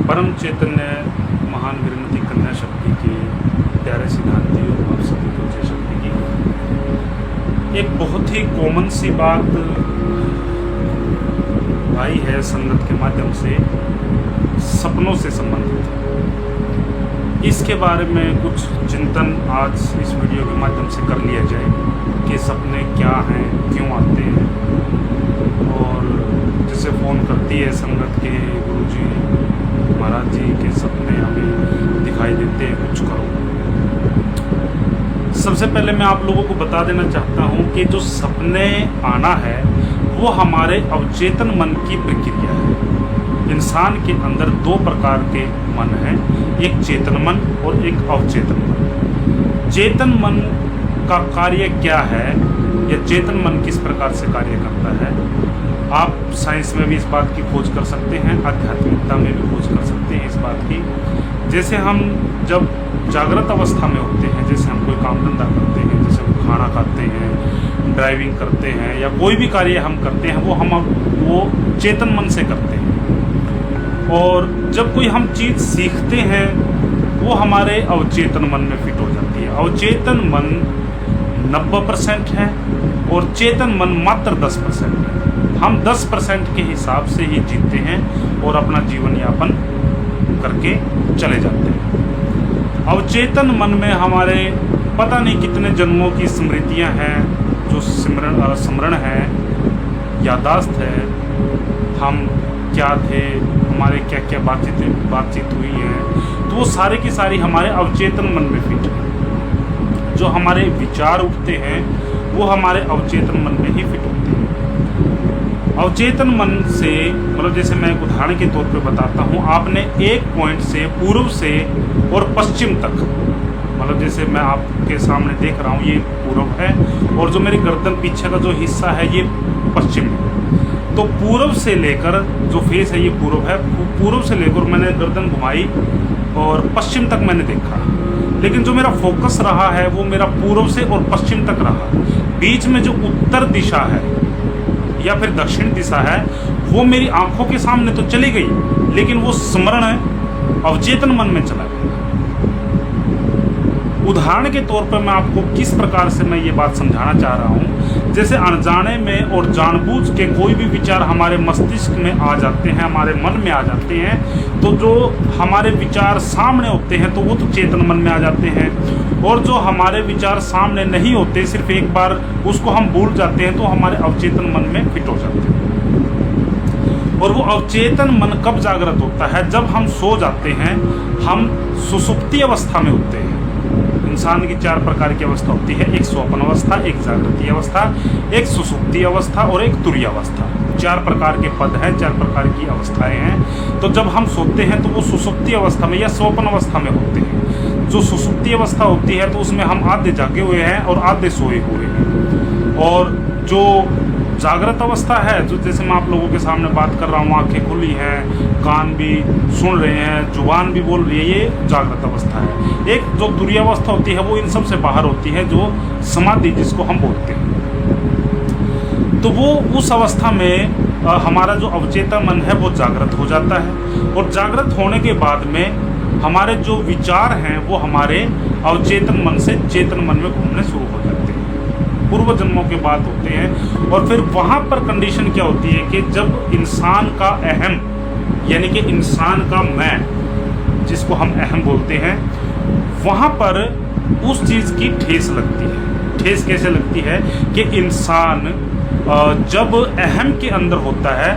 परम चैतन्य महान विरमती कन्या शक्ति के प्यारे सिद्धांतियों, आप सभी को जय शक्ति की। एक बहुत ही कॉमन सी बात आई है संगत के माध्यम से, सपनों से संबंधित। इसके बारे में कुछ चिंतन आज इस वीडियो के माध्यम से कर लिया जाए कि सपने क्या हैं, क्यों आते हैं, और जिसे फ़ोन करती है संगत के गुरुजी महाराज जी के सपने हमें दिखाई देते हैं, कुछ करो। सबसे पहले मैं आप लोगों को बता देना चाहता हूं कि जो सपने आना है वो हमारे अवचेतन मन की प्रक्रिया है। इंसान के अंदर दो प्रकार के मन हैं, एक चेतन मन और एक अवचेतन मन। चेतन मन का कार्य क्या है या चेतन मन किस प्रकार से कार्य करता है, आप साइंस में भी इस बात की खोज कर सकते हैं, आध्यात्मिकता में भी खोज कर सकते हैं इस बात की। जैसे हम जब जागृत अवस्था में होते हैं, जैसे हम कोई काम धंधा करते हैं, जैसे हम खाना खाते हैं, ड्राइविंग करते हैं या कोई भी कार्य हम करते हैं, वो चेतन मन से करते हैं। और जब कोई हम चीज़ सीखते हैं वो हमारे अवचेतन मन में फिट हो जाती है। अवचेतन मन 90% है और चेतन मन मात्र 10% है। हम 10% के हिसाब से ही जीते हैं और अपना जीवन यापन करके चले जाते हैं। अवचेतन मन में हमारे पता नहीं कितने जन्मों की स्मृतियां हैं, जो स्मरण है, यादाश्त है, हम क्या थे, हमारे क्या क्या बातचीत हुई है, तो वो सारे की सारी हमारे अवचेतन मन में फिट है। जो हमारे विचार उठते हैं वो हमारे अवचेतन मन में ही फिट होते हैं। अवचेतन मन से मतलब जैसे मैं एक उदाहरण के तौर पे बताता हूँ, आपने एक पॉइंट से पूर्व से और पश्चिम तक, मतलब जैसे मैं आपके सामने देख रहा हूँ ये पूर्व है और जो मेरी गर्दन पीछे का जो हिस्सा है ये पश्चिम है। तो पूर्व से लेकर जो फेस है ये पूर्व है, पूर्व से लेकर मैंने गर्दन घुमाई और पश्चिम तक मैंने देखा, लेकिन जो मेरा फोकस रहा है वो मेरा पूर्व से और पश्चिम तक रहा। बीच में जो उत्तर दिशा है या फिर दक्षिण दिशा है वो मेरी आंखों के सामने तो चली गई, लेकिन वो स्मरण अवचेतन मन में चला गया। उदाहरण के तौर पर मैं आपको किस प्रकार से मैं ये बात समझाना चाह रहा हूँ, जैसे अनजाने में और जानबूझ के कोई भी विचार हमारे मस्तिष्क में आ जाते हैं, हमारे मन में आ जाते हैं, तो जो हमारे विचार सामने होते हैं तो वो तो चेतन मन में आ जाते हैं, और जो हमारे विचार सामने नहीं होते, सिर्फ एक बार उसको हम भूल जाते हैं, तो हमारे अवचेतन मन में फिट हो जाते हैं। और वो अवचेतन मन कब जागृत होता है, जब हम सो जाते हैं, हम सुसुप्ति अवस्था में होते हैं। इंसान की 4 प्रकार की अवस्था होती है, एक स्वप्न अवस्था, एक जागृति अवस्था, एक सुसुप्ति अवस्था और एक तुरीय अवस्था। 4 प्रकार के पद हैं, 4 प्रकार की अवस्थाएं हैं। तो जब हम सोते हैं तो वो सुसुप्ति अवस्था में या स्वप्न अवस्था में होते हैं। जो सुसुप्ति अवस्था होती है तो उसमें हम आधे जागे हुए हैं और आधे सोए हुए हैं। और जो जागृत अवस्था है, जो जैसे मैं आप लोगों के सामने बात कर रहा हूँ, आंखें खुली हैं, कान भी सुन रहे हैं, जुबान भी बोल रही है, ये जागृत अवस्था है। एक जो तुरीय अवस्था होती है वो इन सब से बाहर होती है, जो समाधि जिसको हम बोलते हैं। तो वो उस अवस्था में हमारा जो अवचेतन मन है वो जागृत हो जाता है, और जागृत होने के बाद में हमारे जो विचार हैं वो हमारे अवचेतन मन से चेतन मन में घूमने शुरू हो जाते हैं। पूर्व जन्मों के बात होते हैं। और फिर वहाँ पर कंडीशन क्या होती है कि जब इंसान का अहम यानी कि इंसान का मैं, जिसको हम अहम बोलते हैं, वहाँ पर उस चीज़ की ठेस लगती है। ठेस कैसे लगती है कि इंसान जब अहम के अंदर होता है,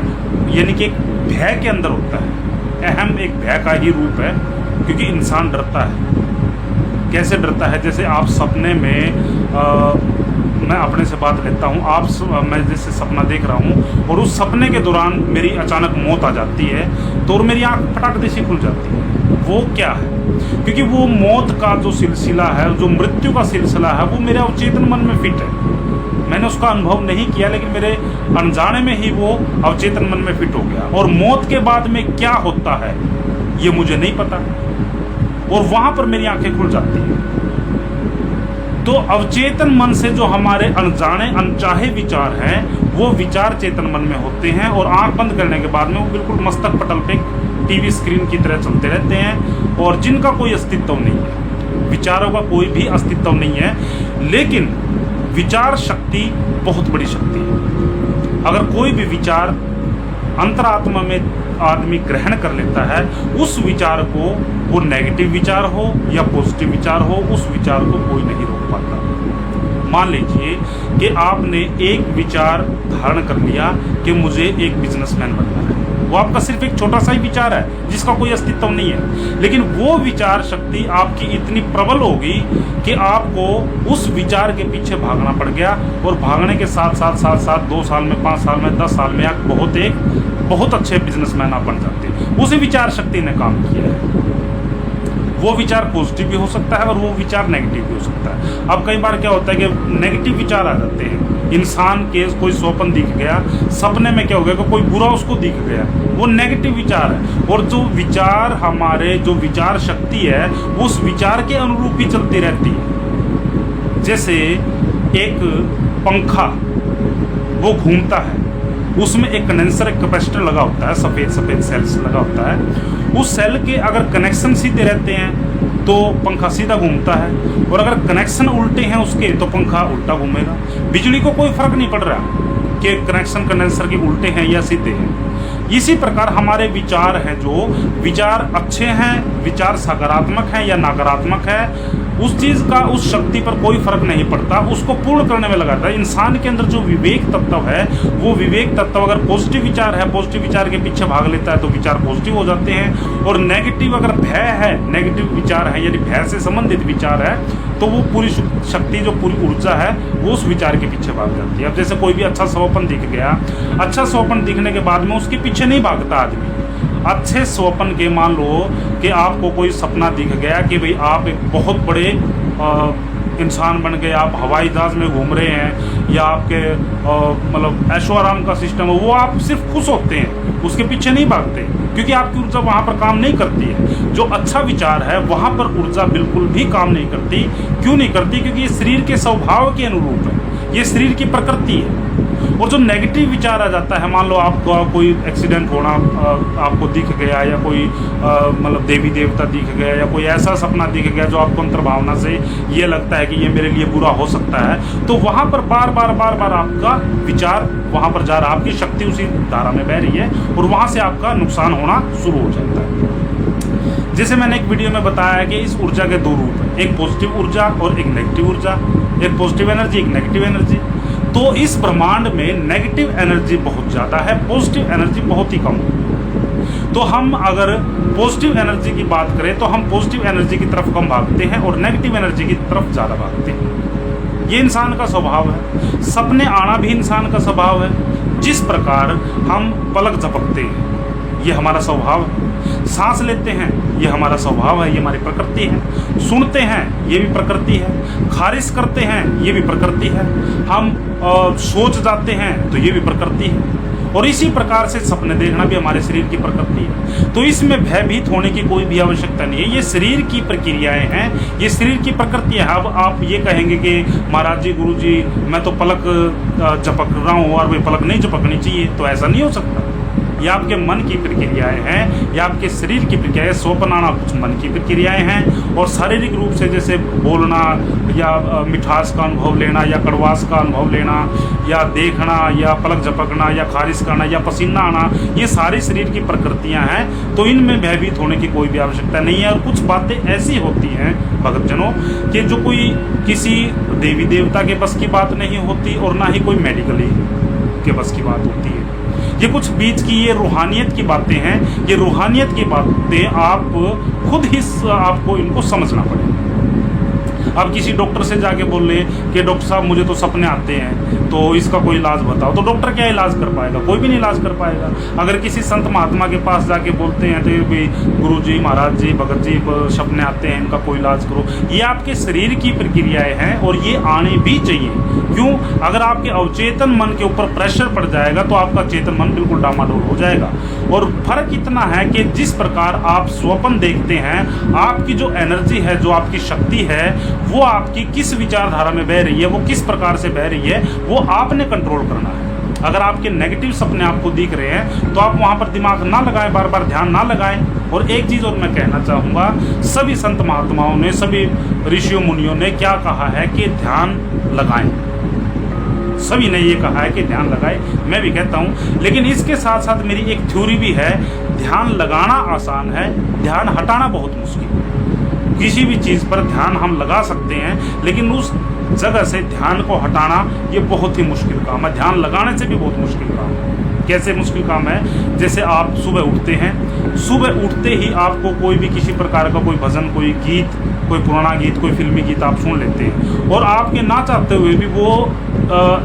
यानी कि एक भय के अंदर होता है। अहम एक भय का ही रूप है, क्योंकि इंसान डरता है। कैसे डरता है, जैसे आप सपने में मैं अपने से बात लेता हूँ, मैं जैसे सपना देख रहा हूँ और उस सपने के दौरान मेरी अचानक मौत आ जाती है, तो और मेरी आँख फटाक से खुल जाती है। वो क्या है, क्योंकि वो मौत का जो सिलसिला है, जो मृत्यु का सिलसिला है, वो मेरे अवचेतन मन में फिट है। मैंने उसका अनुभव नहीं किया, लेकिन मेरे अनजाने में ही वो अवचेतन मन में फिट हो गया। और मौत के बाद में क्या होता है ये मुझे नहीं पता, और वहाँ पर मेरी आँखें खुल जाती हैं। तो अवचेतन मन से जो हमारे अनजाने अनचाहे विचार हैं वो विचार चेतन मन में होते हैं, और आंख बंद करने के बाद में वो बिल्कुल मस्तक पटल पे टीवी स्क्रीन की तरह चलते रहते हैं और जिनका कोई अस्तित्व नहीं है, विचारों का कोई भी अस्तित्व नहीं है। लेकिन विचार शक्ति बहुत बड़ी शक्ति है। अगर कोई भी विचार अंतरात्मा में आदमी ग्रहण कर लेता है, उस विचार को, वो नेगेटिव विचार हो या पॉजिटिव विचार हो, उस विचार को कोई नहीं रोक पाता। मान लीजिए कि आपने एक विचार धारण कर लिया कि मुझे एक बिजनेसमैन बनना है। वो आपका सिर्फ एक छोटा सा ही विचार है जिसका कोई अस्तित्व नहीं है, लेकिन वो विचार शक्ति आपकी इतनी प्रबल होगी कि आपको उस विचार के पीछे भागना पड़ गया, और भागने के साथ साथ 2 साल में, 5 साल में, 10 साल में आप बहुत अच्छे बिजनेसमैन आप बन जाते हैं। उसी विचार शक्ति ने काम किया है। वो विचार पॉजिटिव भी हो सकता है और वो विचार नेगेटिव भी हो सकता है। अब कई बार क्या होता है कि नेगेटिव विचार आ जाते हैं। इंसान के कोई स्वप्न दिख गया, सपने में क्या हो गया कि कोई बुरा उसको दिख गया, वो नेगेटिव विचार है। और जो विचार, हमारे जो विचार शक्ति है, वो उस विचार के अनुरूप ही चलती रहती है। जैसे एक पंखा वो घूमता है, उसमें एक कंडेंसर, एक कैपेसिटर लगा होता है, सफेद सेल्स लगा होता है। उस सेल के अगर कनेक्शन सीधे रहते हैं तो पंखा सीधा घूमता है, और अगर कनेक्शन उल्टे हैं उसके तो पंखा उल्टा घूमेगा। बिजली को कोई फर्क नहीं पड़ रहा कि कनेक्शन कंडेंसर के उल्टे हैं या सीधे हैं। इसी प्रकार हमारे विचार हैं, जो विचार अच्छे हैं, विचार सकारात्मक हैं या नकारात्मक है, उस चीज का, उस शक्ति पर कोई फर्क नहीं पड़ता, उसको पूर्ण करने में लगाता है। इंसान के अंदर जो विवेक तत्व है, वो विवेक तत्व अगर पॉजिटिव विचार है, पॉजिटिव विचार के पीछे भाग लेता है तो विचार पॉजिटिव हो जाते हैं। और नेगेटिव अगर भय है, नेगेटिव विचार है, यानी भय से संबंधित विचार है, तो वो पूरी शक्ति, जो पूरी ऊर्जा है, वो उस विचार के पीछे भाग जाती है। अब जैसे कोई भी अच्छा स्वप्न दिख गया, अच्छा स्वप्न दिखने के बाद में उसके पीछे नहीं भागता आदमी। अच्छे स्वप्न के, मान लो कि आपको कोई सपना दिख गया कि भाई आप एक बहुत बड़े इंसान बन गए, आप हवाई जहाज में घूम रहे हैं, या आपके मतलब ऐशो आराम का सिस्टम है, वो आप सिर्फ खुश होते हैं, उसके पीछे नहीं भागते, क्योंकि आपकी ऊर्जा वहाँ पर काम नहीं करती है। जो अच्छा विचार है वहाँ पर ऊर्जा बिल्कुल भी काम नहीं करती। क्यों नहीं करती? क्योंकि ये शरीर के स्वभाव के अनुरूप है, ये शरीर की प्रकृति है। और जो नेगेटिव विचार आ जाता है, मान लो आपका कोई एक्सीडेंट होना आपको दिख गया, या कोई मतलब देवी देवता दिख गया, या कोई ऐसा सपना दिख गया जो आपको अंतर्भावना से ये लगता है कि ये मेरे लिए बुरा हो सकता है, तो वहाँ पर बार बार आपका विचार वहाँ पर जा रहा है, आपकी शक्ति उसी धारा में बह रही है, और वहाँ से आपका नुकसान होना शुरू हो जाता है। जैसे मैंने एक वीडियो में बताया कि इस ऊर्जा के 2 रूप हैं, एक पॉजिटिव ऊर्जा और एक नेगेटिव ऊर्जा, एक पॉजिटिव एनर्जी, एक नेगेटिव एनर्जी। तो इस ब्रह्मांड में नेगेटिव एनर्जी बहुत ज़्यादा है, पॉजिटिव एनर्जी बहुत ही कम है। तो हम अगर पॉजिटिव एनर्जी की बात करें तो हम पॉजिटिव एनर्जी की तरफ कम भागते हैं और नेगेटिव एनर्जी की तरफ ज़्यादा भागते हैं। ये इंसान का स्वभाव है। सपने आना भी इंसान का स्वभाव है। जिस प्रकार हम पलक झपकते हैं, ये हमारा स्वभाव है। सांस लेते हैं, ये हमारा स्वभाव है, ये हमारी प्रकृति है। सुनते हैं, ये भी प्रकृति है। खारिज करते हैं, ये भी प्रकृति है। हम सोच जाते हैं तो ये भी प्रकृति है। और इसी प्रकार से सपने देखना भी हमारे शरीर की प्रकृति है। तो इसमें भयभीत होने की कोई भी आवश्यकता नहीं है। ये शरीर की प्रक्रियाएं हैं, ये शरीर की प्रकृति है। अब आप ये कहेंगे कि महाराज जी, गुरु जी, मैं तो पलक झपक रहा हूँ और वे पलक नहीं झपकनी चाहिए, तो ऐसा नहीं हो सकता। ये आपके मन की प्रक्रियाएं हैं, या आपके शरीर की प्रक्रियाएं। स्वप्न आना कुछ मन की प्रक्रियाएं हैं, और शारीरिक रूप से जैसे बोलना, या मिठास का अनुभव लेना, या कड़वास का अनुभव लेना, या देखना, या पलक झपकना, या खारिज करना, या पसीना आना, ये सारी शरीर की प्रकृतियां हैं। तो इनमें भयभीत होने की कोई भी आवश्यकता नहीं है। और कुछ बातें ऐसी होती हैं भक्तजनों कि जो कोई किसी देवी देवता के बस की बात नहीं होती, और ना ही कोई मेडिकली के बस की बात होती है। ये कुछ बीच की ये रूहानियत की बातें हैं। ये रूहानियत की बातें आप खुद ही आपको इनको समझना पड़ेगा। अब किसी डॉक्टर से जाके बोल रहे कि डॉक्टर साहब मुझे तो सपने आते हैं, तो इसका कोई इलाज बताओ, तो डॉक्टर क्या इलाज कर पाएगा? कोई भी नहीं इलाज कर पाएगा। अगर किसी संत महात्मा के पास जाके बोलते हैं तो ये गुरु जी, महाराज जी, भगत जी सपने आते हैं, इनका कोई इलाज करो, ये आपके शरीर की प्रक्रियाएं हैं, और ये आने भी चाहिए। क्यों? अगर आपके अवचेतन मन के ऊपर प्रेशर पड़ जाएगा तो आपका चेतन मन बिल्कुल डामाडोल हो जाएगा। और फर्क इतना है कि जिस प्रकार आप स्वप्न देखते हैं, आपकी जो एनर्जी है, जो आपकी शक्ति है, वो आपकी किस विचारधारा में बह रही है, वो किस प्रकार से बह रही है, वो आपने कंट्रोल करना है। अगर आपके नेगेटिव सपने आपको दिख रहे हैं तो आप वहाँ पर दिमाग ना लगाएं, बार बार ध्यान ना लगाएं। और एक चीज़ और मैं कहना चाहूँगा, सभी संत महात्माओं ने, सभी ऋषियों मुनियों ने क्या कहा है कि ध्यान लगाएं। सभी ने ये कहा है कि ध्यान लगाएं, मैं भी कहता हूँ। लेकिन इसके साथ साथ मेरी एक थ्योरी भी है, ध्यान लगाना आसान है, ध्यान हटाना बहुत मुश्किल। किसी भी चीज़ पर ध्यान हम लगा सकते हैं, लेकिन उस जगह से ध्यान को हटाना ये बहुत ही मुश्किल काम है। ध्यान लगाने से भी बहुत मुश्किल काम है। कैसे मुश्किल काम है? जैसे आप सुबह उठते हैं, सुबह उठते ही आपको कोई भी किसी प्रकार का कोई भजन, कोई गीत, कोई पुराना गीत, कोई फिल्मी गीत आप सुन लेते हैं, और आपके ना चाहते हुए भी वो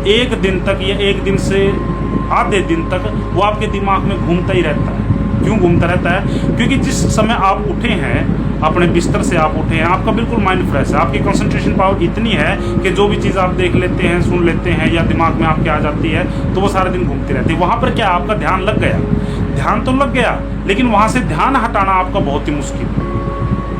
एक दिन तक या एक दिन से आधे दिन तक वो आपके दिमाग में घूमता ही रहता है। क्यों घूमता रहता है? क्योंकि जिस समय आप उठे हैं, अपने बिस्तर से आप उठे हैं, आपका बिल्कुल माइंड फ्रेश है, आपकी कंसंट्रेशन पावर इतनी है कि जो भी चीज़ आप देख लेते हैं, सुन लेते हैं या दिमाग में आपके आ जाती है, तो वो सारा दिन घूमती रहती है। वहाँ पर क्या आपका ध्यान लग गया? ध्यान तो लग गया, लेकिन वहाँ से ध्यान हटाना आपका बहुत ही मुश्किल है।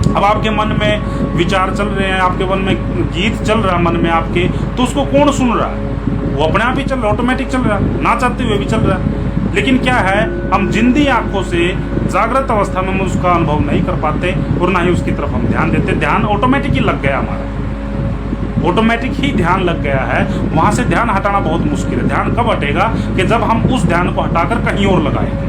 अब आपके मन में विचार चल रहे हैं, आपके मन में गीत चल रहा है मन में आपके, तो उसको कौन सुन रहा है? वो अपने आप ही चल रहा है, ऑटोमेटिक चल रहा है, ना चाहते हुए भी चल रहा है। लेकिन क्या है, हम जिंदी आंखों से जागृत अवस्था में हम उसका अनुभव नहीं कर पाते और ना ही उसकी तरफ हम ध्यान देते। ध्यान ऑटोमेटिक ही लग गया हमारा, ऑटोमेटिक ही ध्यान लग गया है। वहाँ से ध्यान हटाना बहुत मुश्किल है। ध्यान कब हटेगा? कि जब हम उस ध्यान को हटाकर कहीं और लगाएंगे।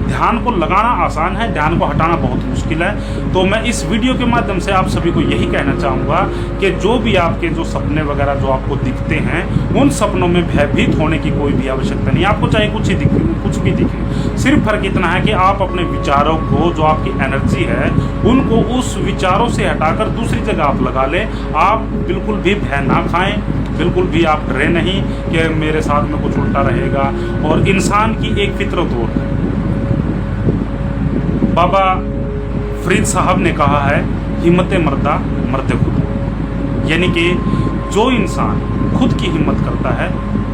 ध्यान को लगाना आसान है, ध्यान को हटाना बहुत मुश्किल है। तो मैं इस वीडियो के माध्यम से आप सभी को यही कहना चाहूँगा कि जो भी आपके जो सपने वगैरह जो आपको दिखते हैं, उन सपनों में भयभीत होने की कोई भी आवश्यकता नहीं। आपको चाहे कुछ ही दिखे, कुछ भी दिखे, सिर्फ फर्क इतना है कि आप अपने विचारों को, जो आपकी एनर्जी है, उनको उस विचारों से हटाकर दूसरी जगह आप लगा लें। आप बिल्कुल भी भय ना खाएं, बिल्कुल भी आप डरे नहीं कि मेरे साथ में कुछ उल्टा रहेगा। और इंसान की एक फितरत और है, बाबा फरीद साहब ने कहा है, हिम्मत मर्दा मर्द खुद। यानी कि जो इंसान खुद की हिम्मत करता है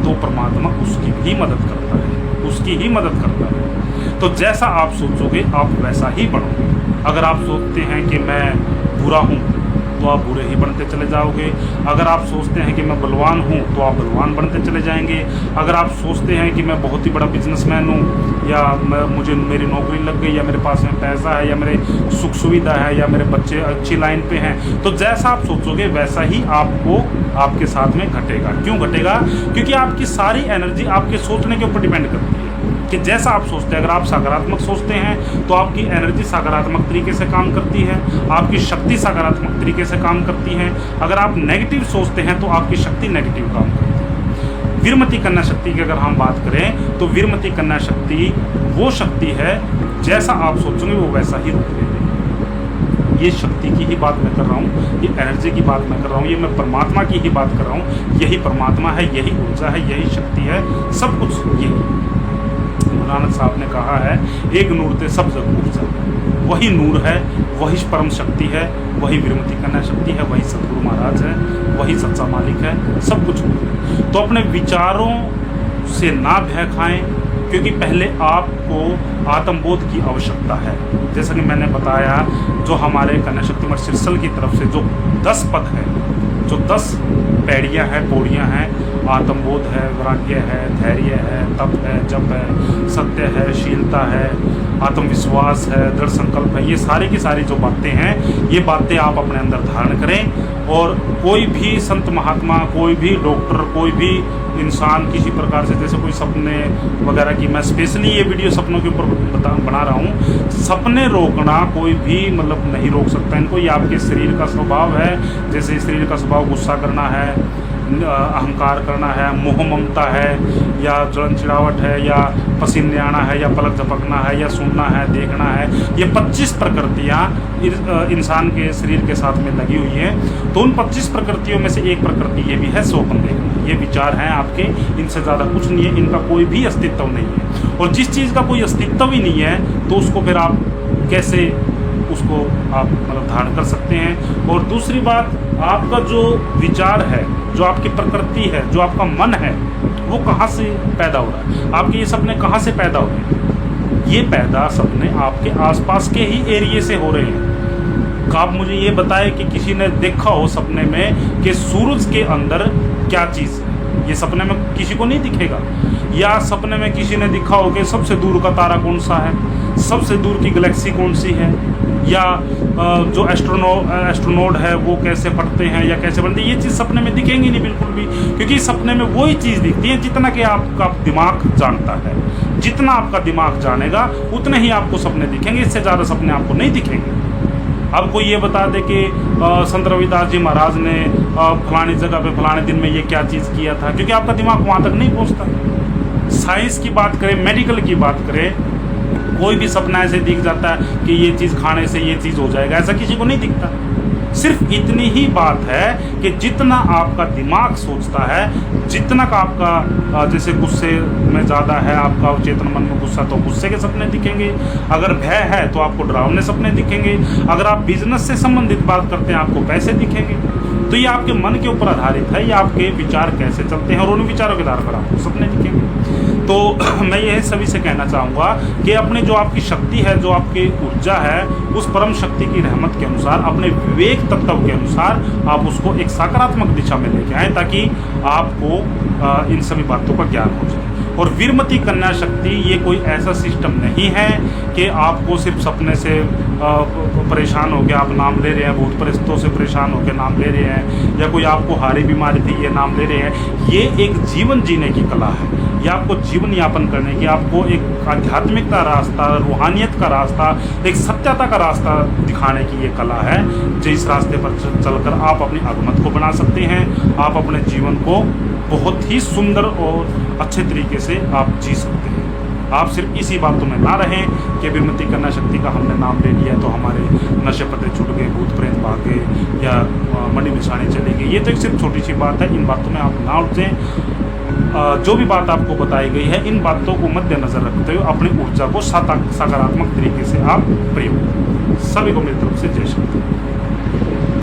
तो परमात्मा उसकी भी मदद करता है, उसकी ही मदद करता है। तो जैसा आप सोचोगे आप वैसा ही बनोगे। अगर आप सोचते हैं कि मैं बुरा हूँ तो आप बुरे ही बनते चले जाओगे। अगर आप सोचते हैं कि मैं बलवान हूँ तो आप बलवान बनते चले जाएंगे। अगर आप सोचते हैं कि मैं बहुत ही बड़ा बिजनेसमैन हूँ, या मुझे मेरी नौकरी लग गई, या मेरे पास में पैसा है, या मेरे सुख सुविधा है, या मेरे बच्चे अच्छी लाइन पे हैं, तो जैसा आप सोचोगे वैसा ही आपको आपके साथ में घटेगा। क्यों घटेगा? क्योंकि आपकी सारी एनर्जी आपके सोचने के ऊपर डिपेंड करती है कि जैसा आप सोचते हैं। अगर आप सकारात्मक सोचते हैं तो आपकी एनर्जी सकारात्मक तरीके से काम करती है, आपकी शक्ति सकारात्मक तरीके से काम करती है। अगर आप नेगेटिव सोचते हैं तो आपकी शक्ति नेगेटिव काम करती है। वीरमती कन्या शक्ति की अगर हम बात करें तो वीरमती कन्या शक्ति वो शक्ति है, जैसा आप सोचेंगे वो वैसा ही रूप ले लेगी। ये शक्ति की ही बात मैं कर रहा हूँ, ये एनर्जी की बात मैं कर रहा हूँ, ये मैं परमात्मा की ही बात कर रहा हूँ। यही परमात्मा है, यही ऊर्जा है, यही शक्ति है, सब कुछ यही। नानक साहब ने कहा है, एक नूर ते सब जग ऊर्जा। वही नूर है, वही परम शक्ति है, वही वीरमती कन्या शक्ति है, वही सतगुरु महाराज है, वही सच्चा मालिक है, सब कुछ है। तो अपने विचारों से ना भय खाएं, क्योंकि पहले आपको आत्मबोध की आवश्यकता है। जैसा कि मैंने बताया, जो हमारे कन्या शक्ति मठ सिरसल की तरफ से जो 10 पद है, जो 10 पैड़ियाँ हैं, पौड़ियाँ हैं, आत्मबोध है, वैराग्य है, धैर्य है, तप है, जप है, सत्य है, शीलता है, आत्मविश्वास है, दृढ़ संकल्प है, ये सारी की सारी जो बातें हैं, ये बातें आप अपने अंदर धारण करें। और कोई भी संत महात्मा, कोई भी डॉक्टर, कोई भी इंसान किसी प्रकार से, जैसे कोई सपने वगैरह की, मैं स्पेशली ये वीडियो सपनों के ऊपर बना रहा हूँ। सपने रोकना कोई भी मतलब नहीं रोक सकता इनको, ये आपके शरीर का स्वभाव है। जैसे शरीर का स्वभाव गुस्सा करना है, अहंकार करना है, मोह ममता है, या जलन चिड़ावट है, या पसीने आना है, या पलक झपकना है, या सुनना है, देखना है, ये 25 प्रकृतियाँ इंसान के शरीर के साथ में लगी हुई हैं। तो उन 25 प्रकृतियों में से एक प्रकृति ये भी है, स्वप्न देखना। ये विचार हैं आपके, इनसे ज़्यादा कुछ नहीं है, इनका कोई भी अस्तित्व नहीं है। और जिस चीज़ का कोई अस्तित्व ही नहीं है तो उसको फिर आप कैसे उसको आप मतलब धारण कर सकते हैं। और दूसरी बात, आपका जो विचार है, जो आपकी प्रकृति है, जो आपका मन है, वो कहाँ से पैदा हो रहा है? आपके ये सपने कहाँ से पैदा हो रहे हैं? ये पैदा सपने आपके आसपास के ही एरिए से हो रहे हैं। आप मुझे ये बताएं कि किसी ने देखा हो सपने में कि सूरज के अंदर क्या चीज़ है? ये सपने में किसी को नहीं दिखेगा। या सपने में किसी ने दिखा हो कि सबसे दूर का तारा कौन सा है, सबसे दूर की गैलेक्सी कौन सी है, या जो एस्ट्रोनॉट है वो कैसे पढ़ते हैं या कैसे बनते हैं, ये चीज़ सपने में दिखेंगी नहीं बिल्कुल भी, क्योंकि सपने में वही चीज़ दिखती है जितना कि आपका दिमाग जानता है। जितना आपका दिमाग जानेगा उतने ही आपको सपने दिखेंगे, इससे ज़्यादा सपने आपको नहीं दिखेंगे। अब कोई ये बता दे कि संत रविदास जी महाराज ने फलानी जगह पे फलाने दिन में ये क्या चीज़ किया था, क्योंकि आपका दिमाग वहाँ तक नहीं पहुँचता। साइंस की बात करें, मेडिकल की बात करें, कोई भी सपना ऐसे दिख जाता है कि ये चीज़ खाने से ये चीज़ हो जाएगा, ऐसा किसी को नहीं दिखता। सिर्फ इतनी ही बात है कि जितना आपका दिमाग सोचता है, जितना का आपका जैसे गुस्से में ज़्यादा है आपका चेतन मन में गुस्सा, तो गुस्से के सपने दिखेंगे। अगर भय है तो आपको डरावने सपने दिखेंगे। अगर आप बिजनेस से संबंधित बात करते हैं आपको पैसे दिखेंगे। तो ये आपके मन के ऊपर आधारित है, ये आपके विचार कैसे चलते हैं और उन विचारों के आधार पर आपको सपने दिखेंगे। तो मैं यह सभी से कहना चाहूँगा कि अपने जो आपकी शक्ति है, जो आपकी ऊर्जा है, उस परम शक्ति की रहमत के अनुसार, अपने विवेक तत्व के अनुसार आप उसको एक सकारात्मक दिशा में लेके आएँ, ताकि आपको इन सभी बातों का ज्ञान हो जाए। और वीरमती कन्या शक्ति ये कोई ऐसा सिस्टम नहीं है कि आपको सिर्फ सपने से परेशान हो गया आप नाम ले रहे हैं, भूत परिस्तों से परेशान होकर नाम ले रहे हैं, या कोई आपको हारी बीमारी थी ये नाम ले रहे हैं। ये एक जीवन जीने की कला है, ये आपको जीवन यापन करने की, आपको एक आध्यात्मिक का रास्ता, रूहानियत का रास्ता, एक सत्यता का रास्ता दिखाने की ये कला है। जिस रास्ते पर चलकर आप अपनी आगमत को बना सकते हैं, आप अपने जीवन को बहुत ही सुंदर और अच्छे तरीके से आप जी सकते हैं। आप सिर्फ इसी बातों में ना रहें कि वीरमती कन्या शक्ति का हमने नाम ले लिया तो हमारे नशे पते छूट गए, भूत प्रेत भाग गए या मंडी मिसानी चली गई। ये तो एक सिर्फ छोटी सी बात है, इन बातों में आप ना उलझें। जो भी बात आपको बताई गई है, इन बातों को मद्देनजर रखते हुए अपनी ऊर्जा को सकारात्मक तरीके से आप प्रयोग करें। सभी को मेरी तरफ से जय श्री राम।